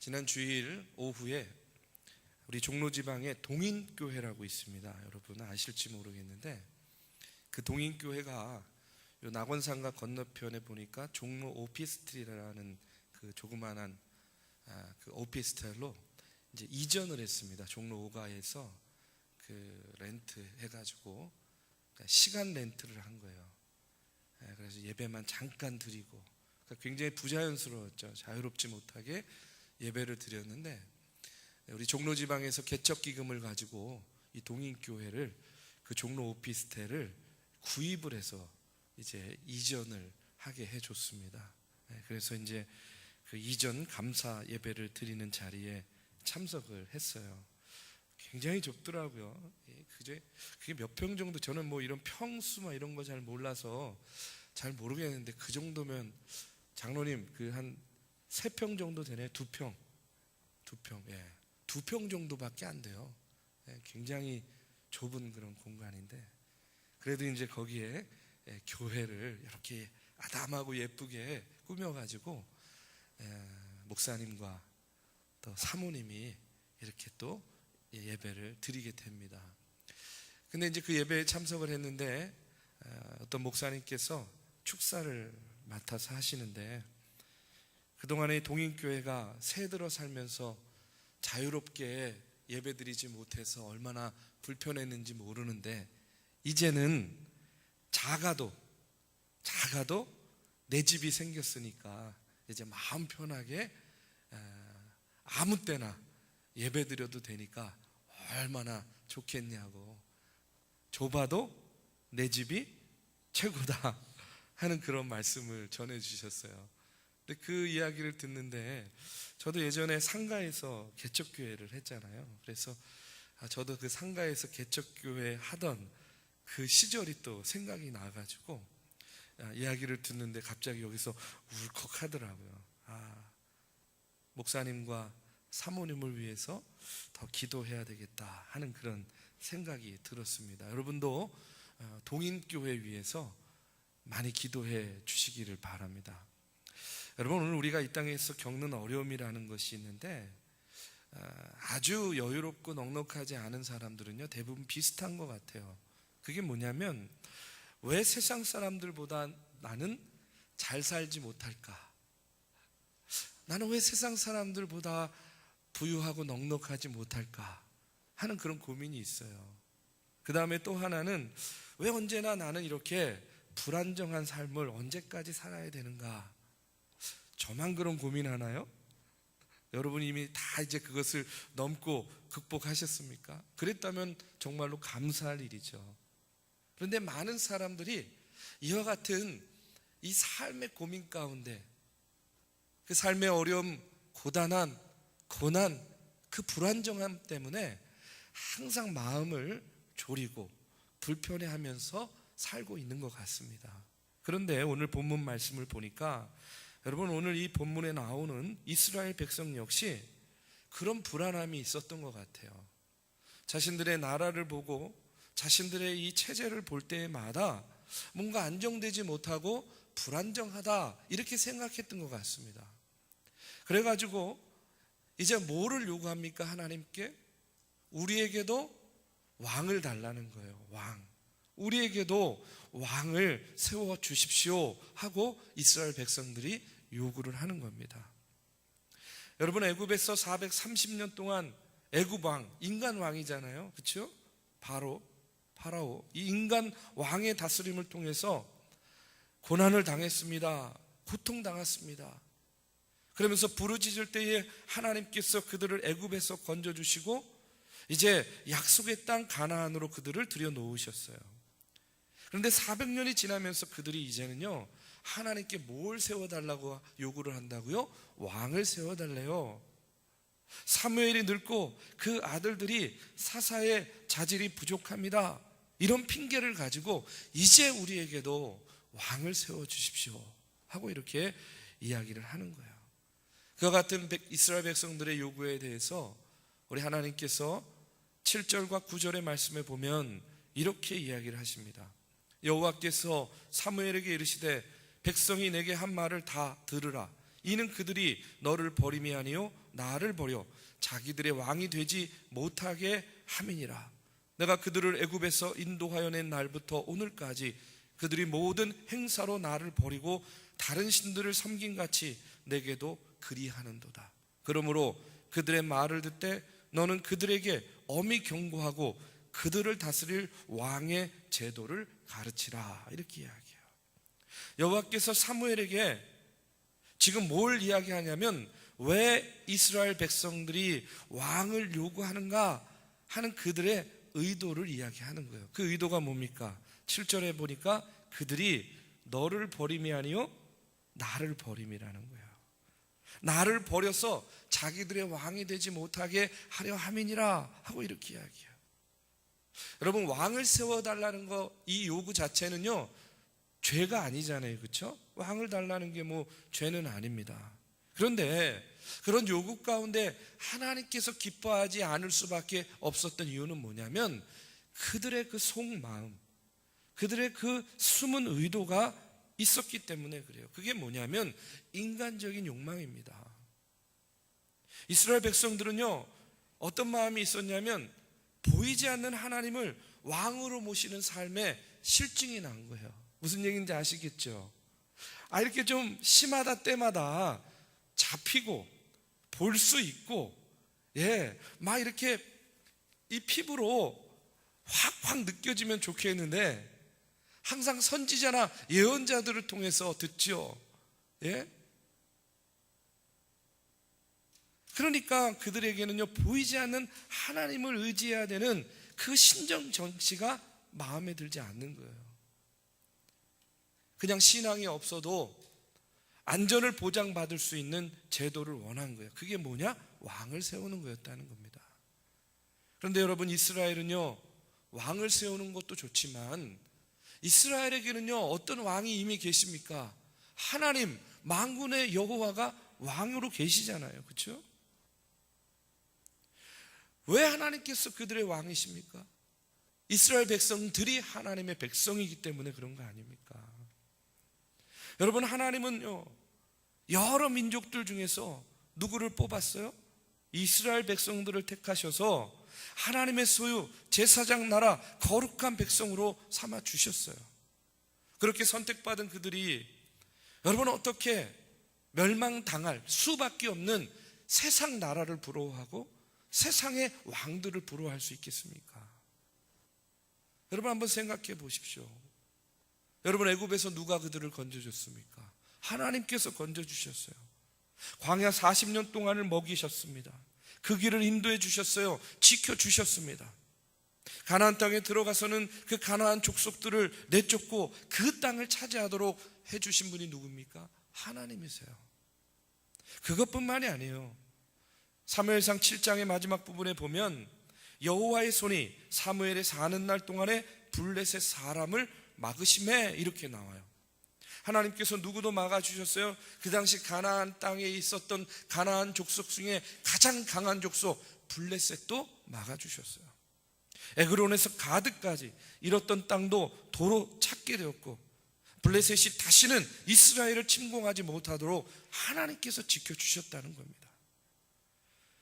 지난 주일 오후에 우리 종로지방에 동인교회라고 있습니다. 여러분 아실지 모르겠는데 그 동인교회가 요 낙원상가 건너편에 보니까 종로 오피스텔이라는 그 조그만한 그 오피스텔로 이제 이전을 했습니다. 종로 5가에서 그 렌트 해가지고 시간 렌트를 한 거예요. 그래서 예배만 잠깐 드리고 굉장히 부자연스러웠죠. 자유롭지 못하게 예배를 드렸는데 우리 종로지방에서 개척기금을 가지고 이 동인교회를 그 종로 오피스텔을 구입을 해서 이제 이전을 하게 해줬습니다. 그래서 이제 그 이전 감사 예배를 드리는 자리에 참석을 했어요. 굉장히 좁더라고요. 그게 몇 평 정도, 저는 뭐 이런 평수 이런 거 잘 몰라서 잘 모르겠는데 그 정도면 장로님 그 한 3평 정도 되네. 2평. 2평 정도밖에 안 돼요. 굉장히 좁은 그런 공간인데 그래도 이제 거기에 교회를 이렇게 아담하고 예쁘게 꾸며가지고 목사님과 또 사모님이 이렇게 또 예배를 드리게 됩니다. 근데 이제 그 예배에 참석을 했는데 어떤 목사님께서 축사를 맡아서 하시는데 그동안에 동인교회가 새들어 살면서 자유롭게 예배드리지 못해서 얼마나 불편했는지 모르는데 이제는 작아도 내 집이 생겼으니까 이제 마음 편하게 아무 때나 예배드려도 되니까 얼마나 좋겠냐고, 좁아도 내 집이 최고다 하는 그런 말씀을 전해주셨어요. 근데 그 이야기를 듣는데 저도 예전에 상가에서 개척교회를 했잖아요. 그래서 저도 그 상가에서 개척교회 하던 그 시절이 또 생각이 나가지고 이야기를 듣는데 갑자기 여기서 울컥하더라고요. 목사님과 사모님을 위해서 더 기도해야 되겠다 하는 그런 생각이 들었습니다. 여러분도 동인교회 위해서 많이 기도해 주시기를 바랍니다. 여러분, 오늘 우리가 이 땅에서 겪는 어려움이라는 것이 있는데 아주 여유롭고 넉넉하지 않은 사람들은요 대부분 비슷한 것 같아요. 그게 뭐냐면, 왜 세상 사람들보다 나는 잘 살지 못할까? 나는 왜 세상 사람들보다 부유하고 넉넉하지 못할까? 하는 그런 고민이 있어요. 그 다음에 또 하나는, 왜 언제나 나는 이렇게 불안정한 삶을 언제까지 살아야 되는가? 저만 그런 고민하나요? 여러분 이미 다 이제 그것을 넘고 극복하셨습니까? 그랬다면 정말로 감사할 일이죠. 그런데 많은 사람들이 이와 같은 이 삶의 고민 가운데 그 삶의 어려움, 고단함, 고난, 그 불안정함 때문에 항상 마음을 졸이고 불편해하면서 살고 있는 것 같습니다. 그런데 오늘 본문 말씀을 보니까 여러분, 오늘 이 본문에 나오는 이스라엘 백성 역시 그런 불안함이 있었던 것 같아요. 자신들의 나라를 보고 자신들의 이 체제를 볼 때마다 뭔가 안정되지 못하고 불안정하다 이렇게 생각했던 것 같습니다. 그래가지고 이제 뭐를 요구합니까? 하나님께 우리에게도 왕을 달라는 거예요. 왕, 우리에게도 왕을 세워 주십시오 하고 이스라엘 백성들이 요구를 하는 겁니다. 여러분, 애굽에서 430년 동안 애굽 왕, 인간 왕이잖아요. 그렇죠? 파라오, 이 인간 왕의 다스림을 통해서 고난을 당했습니다. 고통당했습니다. 그러면서 부르짖을 때에 하나님께서 그들을 애굽에서 건져주시고 이제 약속의 땅 가나안으로 그들을 들여놓으셨어요. 그런데 400년이 지나면서 그들이 이제는요 하나님께 뭘 세워달라고 요구를 한다고요? 왕을 세워달래요. 사무엘이 늙고 그 아들들이 사사의 자질이 부족합니다. 이런 핑계를 가지고 이제 우리에게도 왕을 세워주십시오 하고 이렇게 이야기를 하는 거예요. 그와 같은 이스라엘 백성들의 요구에 대해서 우리 하나님께서 7절과 9절의 말씀에 보면 이렇게 이야기를 하십니다. 여호와께서 사무엘에게 이르시되 백성이 내게 한 말을 다 들으라. 이는 그들이 너를 버림이 아니요 나를 버려 자기들의 왕이 되지 못하게 함이니라. 내가 그들을 애굽에서 인도하여 낸 날부터 오늘까지 그들이 모든 행사로 나를 버리고 다른 신들을 섬김같이 내게도 그리하는도다. 그러므로 그들의 말을 듣되 너는 그들에게 엄히 경고하고 그들을 다스릴 왕의 제도를 가르치라. 이렇게 이야기해요. 여호와께서 사무엘에게 지금 뭘 이야기하냐면 왜 이스라엘 백성들이 왕을 요구하는가 하는 그들의 의도를 이야기하는 거예요. 그 의도가 뭡니까? 7절에 보니까 그들이 너를 버림이 아니요 나를 버림이라는 거예요. 나를 버려서 자기들의 왕이 되지 못하게 하려 함이니라 하고 이렇게 이야기해요. 여러분, 왕을 세워달라는 거, 이 요구 자체는요 죄가 아니잖아요. 그렇죠? 왕을 달라는 게 뭐 죄는 아닙니다. 그런데 그런 요구 가운데 하나님께서 기뻐하지 않을 수밖에 없었던 이유는 뭐냐면 그들의 그 속마음, 그들의 그 숨은 의도가 있었기 때문에 그래요. 그게 뭐냐면 인간적인 욕망입니다. 이스라엘 백성들은요 어떤 마음이 있었냐면 보이지 않는 하나님을 왕으로 모시는 삶에 실증이 난 거예요. 무슨 얘기인지 아시겠죠? 이렇게 좀 심하다 때마다 잡히고 볼 수 있고, 막 이렇게 이 피부로 확 느껴지면 좋겠는데 항상 선지자나 예언자들을 통해서 듣죠. 그러니까 그들에게는요 보이지 않는 하나님을 의지해야 되는 그 신정 정치가 마음에 들지 않는 거예요. 그냥 신앙이 없어도 안전을 보장받을 수 있는 제도를 원한 거예요. 그게 뭐냐? 왕을 세우는 거였다는 겁니다. 그런데 여러분, 이스라엘은요 왕을 세우는 것도 좋지만 이스라엘에게는요 어떤 왕이 이미 계십니까? 하나님, 만군의 여호와가 왕으로 계시잖아요. 그렇죠? 왜 하나님께서 그들의 왕이십니까? 이스라엘 백성들이 하나님의 백성이기 때문에 그런 거 아닙니까? 여러분, 하나님은요 여러 민족들 중에서 누구를 뽑았어요? 이스라엘 백성들을 택하셔서 하나님의 소유 제사장 나라 거룩한 백성으로 삼아 주셨어요. 그렇게 선택받은 그들이 여러분 어떻게 멸망당할 수밖에 없는 세상 나라를 부러워하고 세상의 왕들을 부러워할 수 있겠습니까? 여러분 한번 생각해 보십시오. 여러분, 애굽에서 누가 그들을 건져줬습니까? 하나님께서 건져주셨어요. 광야 40년 동안을 먹이셨습니다. 그 길을 인도해 주셨어요. 지켜주셨습니다. 가나안 땅에 들어가서는 그 가나안 족속들을 내쫓고 그 땅을 차지하도록 해주신 분이 누굽니까? 하나님이세요. 그것뿐만이 아니에요. 사무엘상 7장의 마지막 부분에 보면 여호와의 손이 사무엘의 사는 날 동안에 블레셋 사람을 막으심에 이렇게 나와요. 하나님께서 누구도 막아주셨어요. 그 당시 가나안 땅에 있었던 가나안 족속 중에 가장 강한 족속 블레셋도 막아주셨어요. 에그론에서 가드까지 잃었던 땅도 도로 찾게 되었고 블레셋이 다시는 이스라엘을 침공하지 못하도록 하나님께서 지켜주셨다는 겁니다.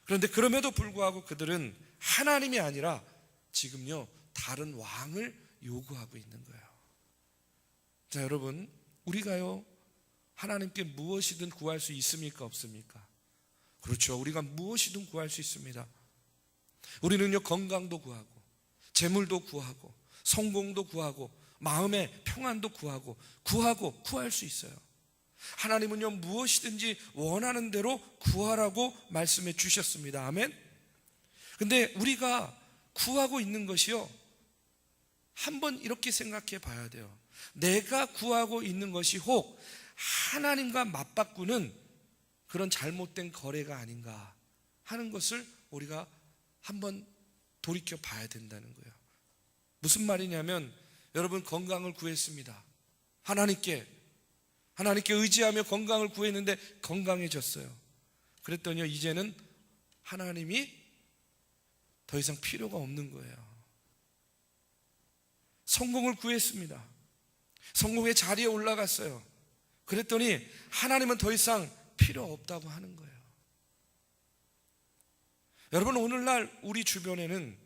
그런데 그럼에도 불구하고 그들은 하나님이 아니라 지금요 다른 왕을 요구하고 있는 거예요. 자, 여러분, 우리가요 하나님께 무엇이든 구할 수 있습니까? 없습니까? 그렇죠. 우리가 무엇이든 구할 수 있습니다. 우리는요 건강도 구하고 재물도 구하고 성공도 구하고 마음의 평안도 구할 수 있어요. 하나님은요 무엇이든지 원하는 대로 구하라고 말씀해 주셨습니다. 아멘. 근데 우리가 구하고 있는 것이요 한번 이렇게 생각해 봐야 돼요. 내가 구하고 있는 것이 혹 하나님과 맞바꾸는 그런 잘못된 거래가 아닌가 하는 것을 우리가 한번 돌이켜 봐야 된다는 거예요. 무슨 말이냐면 여러분, 건강을 구했습니다. 하나님께 의지하며 건강을 구했는데 건강해졌어요. 그랬더니 이제는 하나님이 더 이상 필요가 없는 거예요. 성공을 구했습니다. 성공의 자리에 올라갔어요. 그랬더니 하나님은 더 이상 필요 없다고 하는 거예요. 여러분, 오늘날 우리 주변에는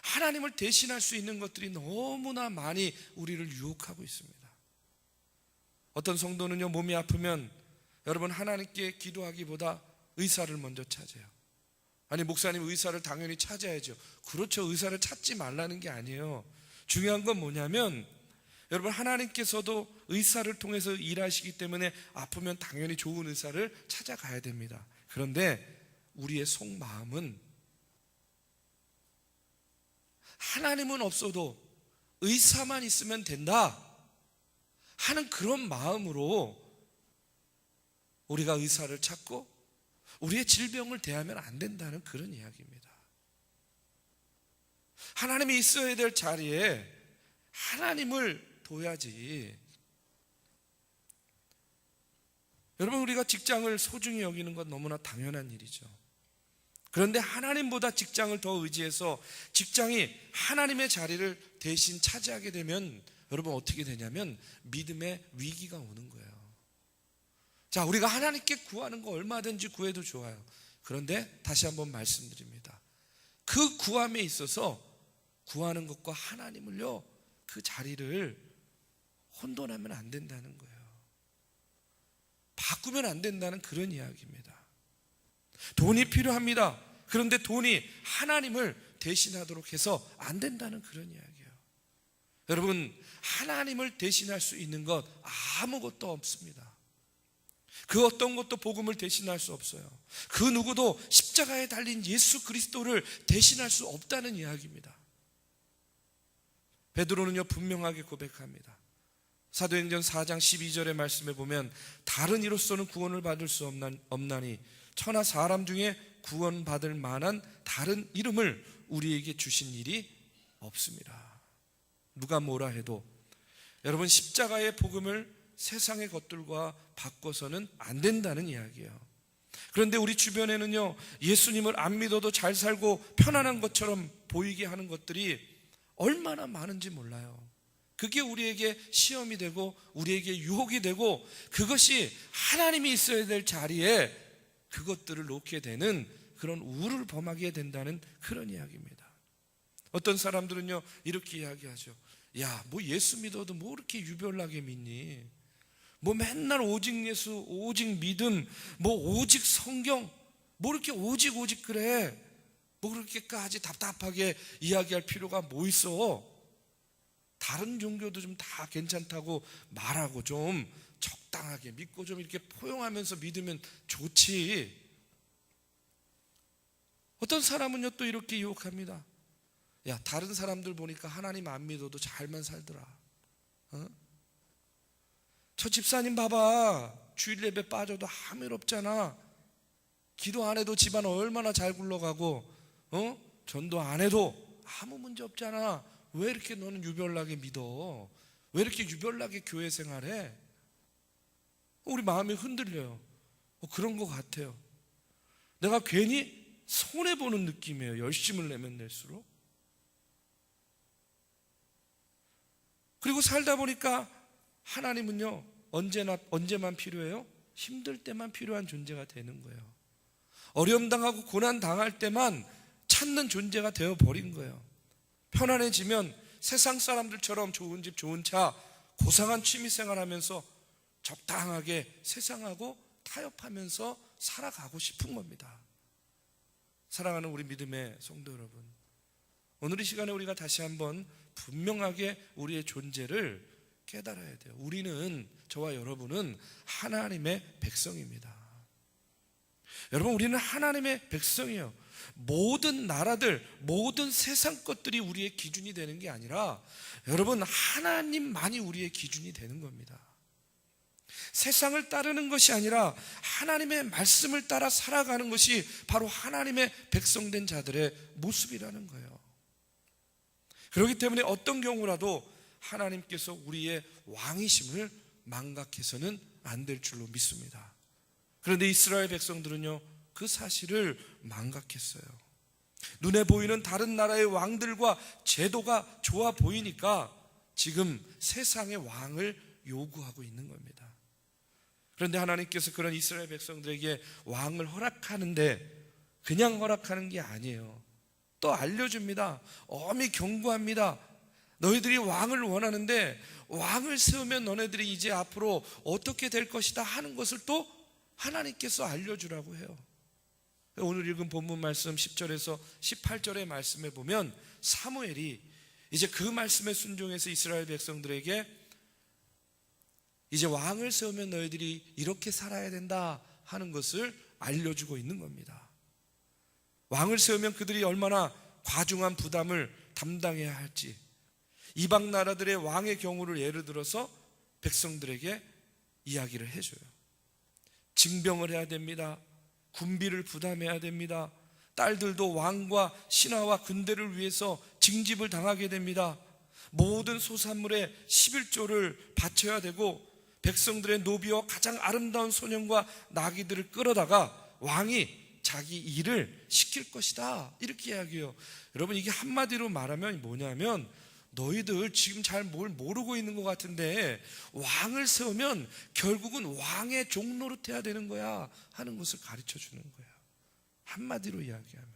하나님을 대신할 수 있는 것들이 너무나 많이 우리를 유혹하고 있습니다. 어떤 성도는요, 몸이 아프면 여러분 하나님께 기도하기보다 의사를 먼저 찾아요. 아니, 목사님 의사를 당연히 찾아야죠. 그렇죠. 의사를 찾지 말라는 게 아니에요. 중요한 건 뭐냐면 여러분, 하나님께서도 의사를 통해서 일하시기 때문에 아프면 당연히 좋은 의사를 찾아가야 됩니다. 그런데 우리의 속마음은 하나님은 없어도 의사만 있으면 된다 하는 그런 마음으로 우리가 의사를 찾고 우리의 질병을 대하면 안 된다는 그런 이야기입니다. 하나님이 있어야 될 자리에 하나님을 둬야지. 여러분, 우리가 직장을 소중히 여기는 건 너무나 당연한 일이죠. 그런데 하나님보다 직장을 더 의지해서 직장이 하나님의 자리를 대신 차지하게 되면 여러분 어떻게 되냐면 믿음의 위기가 오는 거예요. 자, 우리가 하나님께 구하는 거 얼마든지 구해도 좋아요. 그런데 다시 한번 말씀드립니다. 그 구함에 있어서 구하는 것과 하나님을요, 그 자리를 혼돈하면 안 된다는 거예요. 바꾸면 안 된다는 그런 이야기입니다. 돈이 필요합니다. 그런데 돈이 하나님을 대신하도록 해서 안 된다는 그런 이야기예요. 여러분, 하나님을 대신할 수 있는 것 아무것도 없습니다. 그 어떤 것도 복음을 대신할 수 없어요. 그 누구도 십자가에 달린 예수 그리스도를 대신할 수 없다는 이야기입니다. 베드로는요, 분명하게 고백합니다. 사도행전 4장 12절의 말씀에 보면 다른 이로서는 구원을 받을 수 없나니 천하 사람 중에 구원받을 만한 다른 이름을 우리에게 주신 일이 없습니다. 누가 뭐라 해도 여러분, 십자가의 복음을 세상의 것들과 바꿔서는 안 된다는 이야기예요. 그런데 우리 주변에는요, 예수님을 안 믿어도 잘 살고 편안한 것처럼 보이게 하는 것들이 얼마나 많은지 몰라요. 그게 우리에게 시험이 되고 우리에게 유혹이 되고 그것이 하나님이 있어야 될 자리에 그것들을 놓게 되는 그런 우를 범하게 된다는 그런 이야기입니다. 어떤 사람들은요, 이렇게 이야기하죠. 야, 뭐 예수 믿어도 뭐 이렇게 유별나게 믿니? 뭐 맨날 오직 예수, 오직 믿음, 뭐 오직 성경, 뭐 이렇게 오직 그래? 뭐 그렇게까지 답답하게 이야기할 필요가 뭐 있어? 다른 종교도 좀 다 괜찮다고 말하고 좀 적당하게 믿고 좀 이렇게 포용하면서 믿으면 좋지. 어떤 사람은요, 또 이렇게 유혹합니다. 야, 다른 사람들 보니까 하나님 안 믿어도 잘만 살더라. 저 집사님 봐봐, 주일 예배 빠져도 아무 일 없잖아. 기도 안 해도 집안 얼마나 잘 굴러가고, 전도 안 해도 아무 문제 없잖아. 왜 이렇게 너는 유별나게 믿어? 왜 이렇게 유별나게 교회 생활해? 우리 마음이 흔들려요. 그런 것 같아요. 내가 괜히 손해보는 느낌이에요. 열심을 내면 낼수록. 그리고 살다 보니까 하나님은요, 언제만 필요해요? 힘들 때만 필요한 존재가 되는 거예요. 어려움 당하고 고난 당할 때만 찾는 존재가 되어버린 거예요. 편안해지면 세상 사람들처럼 좋은 집 좋은 차 고상한 취미생활 하면서 적당하게 세상하고 타협하면서 살아가고 싶은 겁니다. 사랑하는 우리 믿음의 성도 여러분, 오늘 이 시간에 우리가 다시 한번 분명하게 우리의 존재를 깨달아야 돼요. 우리는, 저와 여러분은 하나님의 백성입니다. 여러분, 우리는 하나님의 백성이에요. 모든 나라들, 모든 세상 것들이 우리의 기준이 되는 게 아니라 여러분, 하나님만이 우리의 기준이 되는 겁니다. 세상을 따르는 것이 아니라 하나님의 말씀을 따라 살아가는 것이 바로 하나님의 백성된 자들의 모습이라는 거예요. 그렇기 때문에 어떤 경우라도 하나님께서 우리의 왕이심을 망각해서는 안 될 줄로 믿습니다. 그런데 이스라엘 백성들은요, 그 사실을 망각했어요. 눈에 보이는 다른 나라의 왕들과 제도가 좋아 보이니까 지금 세상의 왕을 요구하고 있는 겁니다. 그런데 하나님께서 그런 이스라엘 백성들에게 왕을 허락하는데 그냥 허락하는 게 아니에요. 또 알려줍니다. 엄히 경고합니다. 너희들이 왕을 원하는데 왕을 세우면 너네들이 이제 앞으로 어떻게 될 것이다 하는 것을 또 하나님께서 알려주라고 해요. 오늘 읽은 본문 말씀 10절에서 18절의 말씀에 보면 사무엘이 이제 그 말씀에 순종해서 이스라엘 백성들에게 이제 왕을 세우면 너희들이 이렇게 살아야 된다 하는 것을 알려주고 있는 겁니다. 왕을 세우면 그들이 얼마나 과중한 부담을 담당해야 할지, 이방 나라들의 왕의 경우를 예를 들어서 백성들에게 이야기를 해줘요. 징병을 해야 됩니다. 군비를 부담해야 됩니다. 딸들도 왕과 신하와 군대를 위해서 징집을 당하게 됩니다. 모든 소산물의 11조를 바쳐야 되고 백성들의 노비와 가장 아름다운 소년과 나귀들을 끌어다가 왕이 자기 일을 시킬 것이다, 이렇게 이야기해요. 여러분, 이게 한마디로 말하면 뭐냐면 너희들 지금 잘 뭘 모르고 있는 것 같은데 왕을 세우면 결국은 왕의 종노릇 해야 되는 거야 하는 것을 가르쳐 주는 거야. 한마디로 이야기하면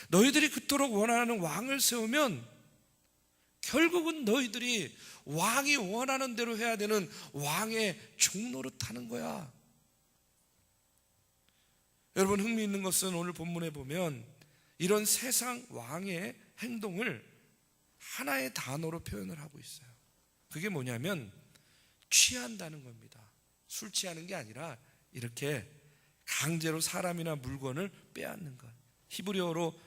너희들이 그토록 원하는 왕을 세우면 결국은 너희들이 왕이 원하는 대로 해야 되는 왕의 종노릇 하는 거야. 여러분, 흥미있는 것은 오늘 본문에 보면 이런 세상 왕의 행동을 하나의 단어로 표현을 하고 있어요. 그게 뭐냐면 취한다는 겁니다. 술 취하는 게 아니라 이렇게 강제로 사람이나 물건을 빼앗는 것. 히브리어로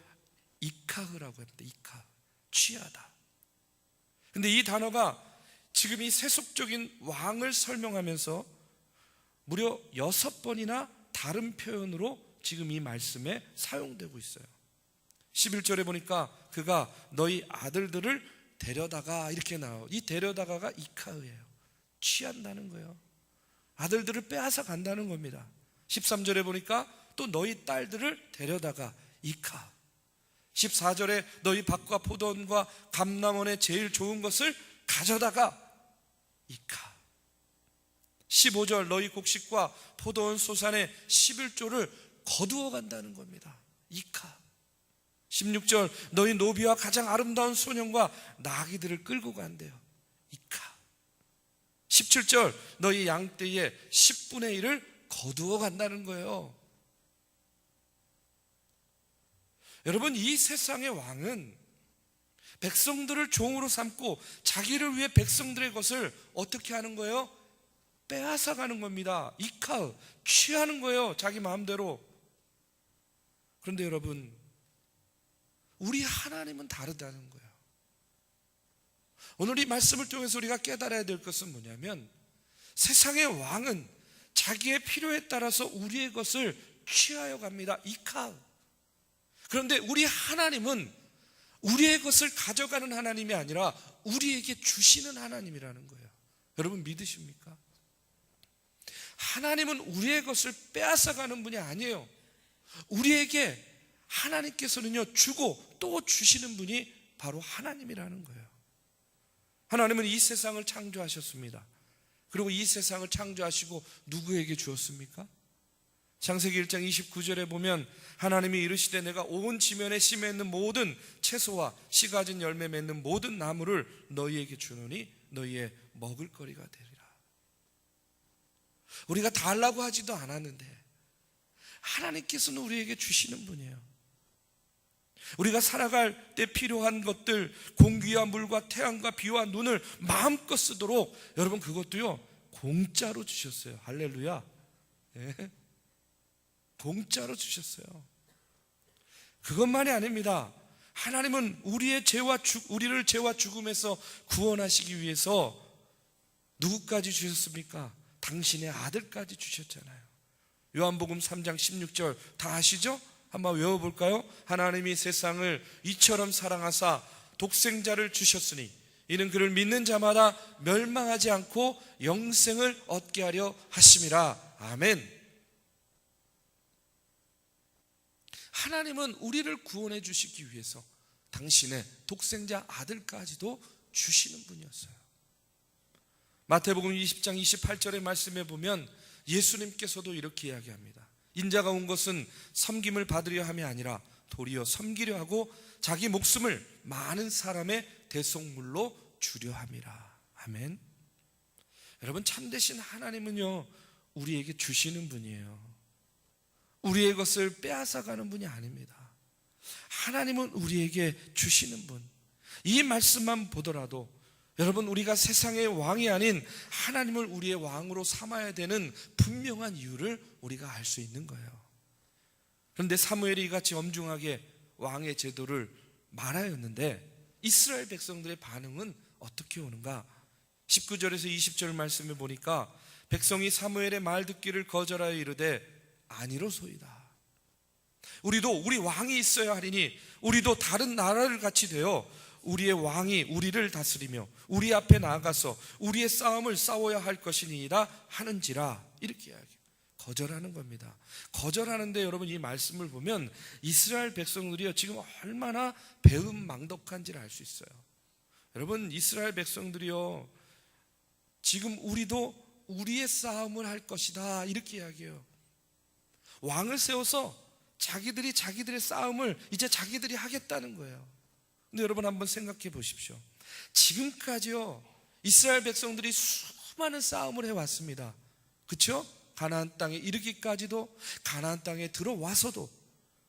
이카흐라고 합니다. 이카, 취하다. 근데 이 단어가 지금 이 세속적인 왕을 설명하면서 무려 6번이나 다른 표현으로 지금 이 말씀에 사용되고 있어요. 11절에 보니까 그가 너희 아들들을 데려다가, 이렇게 나와요. 이 데려다가가 이카흐예요. 취한다는 거예요. 아들들을 빼앗아 간다는 겁니다. 13절에 보니까 또 너희 딸들을 데려다가 이카. 14절에 너희 밭과 포도원과 감람원의 제일 좋은 것을 가져다가 이카. 15절 너희 곡식과 포도원 소산의 11조를 거두어 간다는 겁니다. 이카. 16절 너희 노비와 가장 아름다운 소년과 나귀들을 끌고 간대요. 이카. 17절 너희 양떼의 10분의 1을 거두어 간다는 거예요. 여러분, 이 세상의 왕은 백성들을 종으로 삼고 자기를 위해 백성들의 것을 어떻게 하는 거예요? 빼앗아 가는 겁니다. 이카, 취하는 거예요. 자기 마음대로. 그런데 여러분, 우리 하나님은 다르다는 거예요. 오늘 이 말씀을 통해서 우리가 깨달아야 될 것은 뭐냐면 세상의 왕은 자기의 필요에 따라서 우리의 것을 취하여 갑니다. 이카. 그런데 우리 하나님은 우리의 것을 가져가는 하나님이 아니라 우리에게 주시는 하나님이라는 거예요. 여러분, 믿으십니까? 하나님은 우리의 것을 빼앗아가는 분이 아니에요. 우리에게 하나님께서는요, 주고 또 주시는 분이 바로 하나님이라는 거예요. 하나님은 이 세상을 창조하셨습니다. 그리고 이 세상을 창조하시고 누구에게 주었습니까? 창세기 1장 29절에 보면 하나님이 이르시되 내가 온 지면에 씨 맺는 모든 채소와 씨 가진 열매 맺는 모든 나무를 너희에게 주노니 너희의 먹을거리가 되리라. 우리가 달라고 하지도 않았는데 하나님께서는 우리에게 주시는 분이에요. 우리가 살아갈 때 필요한 것들, 공기와 물과 태양과 비와 눈을 마음껏 쓰도록 여러분 그것도요 공짜로 주셨어요. 할렐루야. 네. 공짜로 주셨어요. 그것만이 아닙니다. 하나님은 우리를 죄와 죽음에서 구원하시기 위해서 누구까지 주셨습니까? 당신의 아들까지 주셨잖아요. 요한복음 3장 16절 다 아시죠? 한번 외워볼까요? 하나님이 세상을 이처럼 사랑하사 독생자를 주셨으니 이는 그를 믿는 자마다 멸망하지 않고 영생을 얻게 하려 하심이라. 아멘. 하나님은 우리를 구원해 주시기 위해서 당신의 독생자 아들까지도 주시는 분이었어요. 마태복음 20장 28절의 말씀에 보면 예수님께서도 이렇게 이야기합니다. 인자가 온 것은 섬김을 받으려 함이 아니라 도리어 섬기려 하고 자기 목숨을 많은 사람의 대속물로 주려 함이라. 아멘. 여러분, 참되신 하나님은요, 우리에게 주시는 분이에요. 우리의 것을 빼앗아가는 분이 아닙니다. 하나님은 우리에게 주시는 분. 이 말씀만 보더라도 여러분, 우리가 세상의 왕이 아닌 하나님을 우리의 왕으로 삼아야 되는 분명한 이유를 우리가 알 수 있는 거예요. 그런데 사무엘이 이같이 엄중하게 왕의 제도를 말하였는데 이스라엘 백성들의 반응은 어떻게 오는가? 19절에서 20절 말씀에 보니까 백성이 사무엘의 말 듣기를 거절하여 이르되 아니로소이다. 우리도 우리 왕이 있어야 하리니 우리도 다른 나라를 같이 되어 우리의 왕이 우리를 다스리며 우리 앞에 나아가서 우리의 싸움을 싸워야 할 것이니이다 하는지라. 이렇게 이야기해요. 거절하는 겁니다. 거절하는데 여러분, 이 말씀을 보면 이스라엘 백성들이요, 지금 얼마나 배은망덕한지를 알 수 있어요. 여러분, 이스라엘 백성들이요, 지금 우리도 우리의 싸움을 할 것이다 이렇게 이야기해요. 왕을 세워서 자기들의 싸움을 이제 자기들이 하겠다는 거예요. 근데 여러분, 한번 생각해 보십시오. 지금까지요, 이스라엘 백성들이 수많은 싸움을 해왔습니다. 그렇죠? 가나안 땅에 이르기까지도, 가나안 땅에 들어와서도.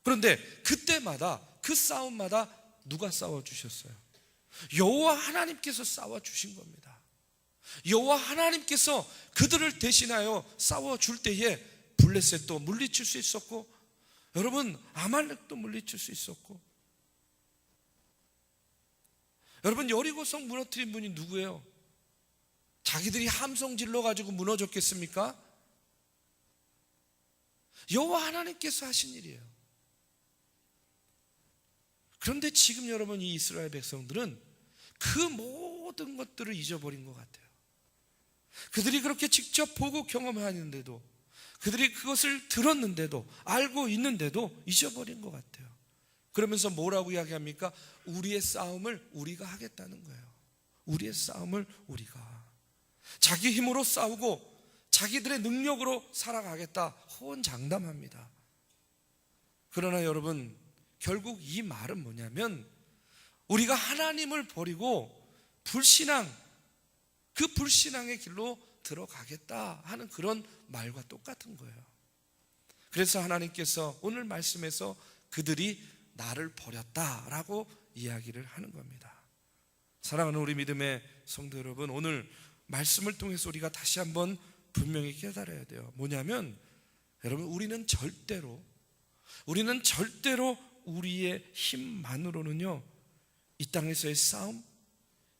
그런데 그때마다, 그 싸움마다 누가 싸워주셨어요? 여호와 하나님께서 싸워주신 겁니다. 여호와 하나님께서 그들을 대신하여 싸워줄 때에 블레셋도 물리칠 수 있었고, 여러분, 아말렉도 물리칠 수 있었고, 여러분, 여리고성 무너뜨린 분이 누구예요? 자기들이 함성 질러가지고 무너졌겠습니까? 여호와 하나님께서 하신 일이에요. 그런데 지금 여러분, 이 이스라엘 백성들은 그 모든 것들을 잊어버린 것 같아요. 그들이 그렇게 직접 보고 경험하는데도, 그들이 그것을 들었는데도, 알고 있는데도 잊어버린 것 같아요. 그러면서 뭐라고 이야기합니까? 우리의 싸움을 우리가 하겠다는 거예요. 우리의 싸움을 우리가. 자기 힘으로 싸우고 자기들의 능력으로 살아가겠다 호언장담합니다. 그러나 여러분, 결국 이 말은 뭐냐면 우리가 하나님을 버리고 불신앙, 그 불신앙의 길로 들어가겠다 하는 그런 말과 똑같은 거예요. 그래서 하나님께서 오늘 말씀에서 그들이 나를 버렸다라고 이야기를 하는 겁니다. 사랑하는 우리 믿음의 성도 여러분, 오늘 말씀을 통해서 우리가 다시 한번 분명히 깨달아야 돼요. 뭐냐면 여러분, 우리는 절대로 우리의 힘만으로는요, 이 땅에서의 싸움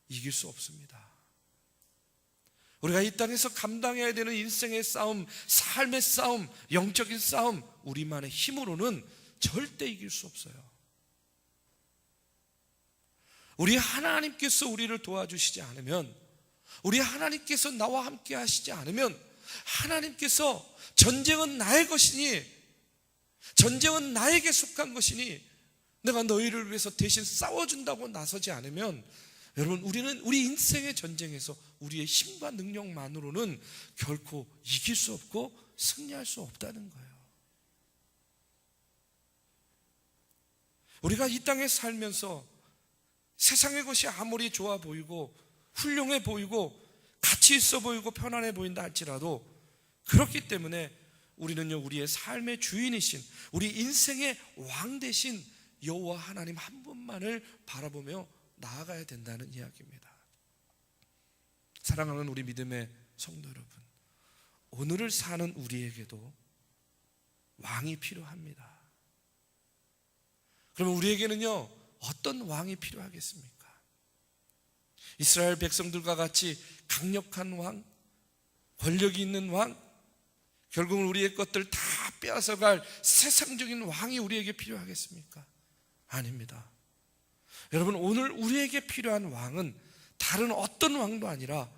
이길 수 없습니다. 우리가 이 땅에서 감당해야 되는 인생의 싸움, 삶의 싸움, 영적인 싸움, 우리만의 힘으로는 절대 이길 수 없어요. 우리 하나님께서 우리를 도와주시지 않으면, 우리 하나님께서 나와 함께 하시지 않으면, 하나님께서 전쟁은 나의 것이니, 전쟁은 나에게 속한 것이니 내가 너희를 위해서 대신 싸워준다고 나서지 않으면, 여러분, 우리는 우리 인생의 전쟁에서 우리의 힘과 능력만으로는 결코 이길 수 없고 승리할 수 없다는 거예요. 우리가 이 땅에 살면서 세상의 것이 아무리 좋아 보이고 훌륭해 보이고 가치 있어 보이고 편안해 보인다 할지라도, 그렇기 때문에 우리는요, 우리의 삶의 주인이신, 우리 인생의 왕 되신 여호와 하나님 한 분만을 바라보며 나아가야 된다는 이야기입니다. 사랑하는 우리 믿음의 성도 여러분, 오늘을 사는 우리에게도 왕이 필요합니다. 그러면 우리에게는요, 어떤 왕이 필요하겠습니까? 이스라엘 백성들과 같이 강력한 왕, 권력이 있는 왕, 결국은 우리의 것들 다 빼앗아갈 세상적인 왕이 우리에게 필요하겠습니까? 아닙니다. 여러분, 오늘 우리에게 필요한 왕은 다른 어떤 왕도 아니라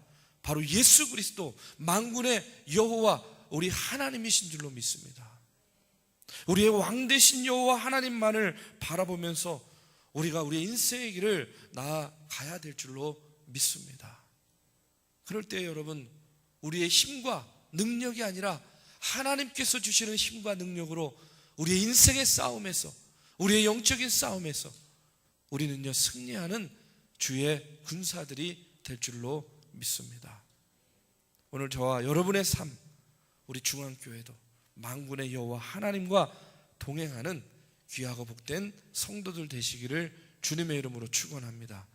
바로 예수 그리스도, 만군의 여호와 우리 하나님이신 줄로 믿습니다. 우리의 왕 되신 여호와 하나님만을 바라보면서 우리가 우리의 인생의 길을 나아가야 될 줄로 믿습니다. 그럴 때 여러분, 우리의 힘과 능력이 아니라 하나님께서 주시는 힘과 능력으로 우리의 인생의 싸움에서, 우리의 영적인 싸움에서 우리는요 승리하는 주의 군사들이 될 줄로 믿습니다. 오늘 저와 여러분의 삶, 우리 중앙교회도 만군의 여호와 하나님과 동행하는 귀하고 복된 성도들 되시기를 주님의 이름으로 축원합니다.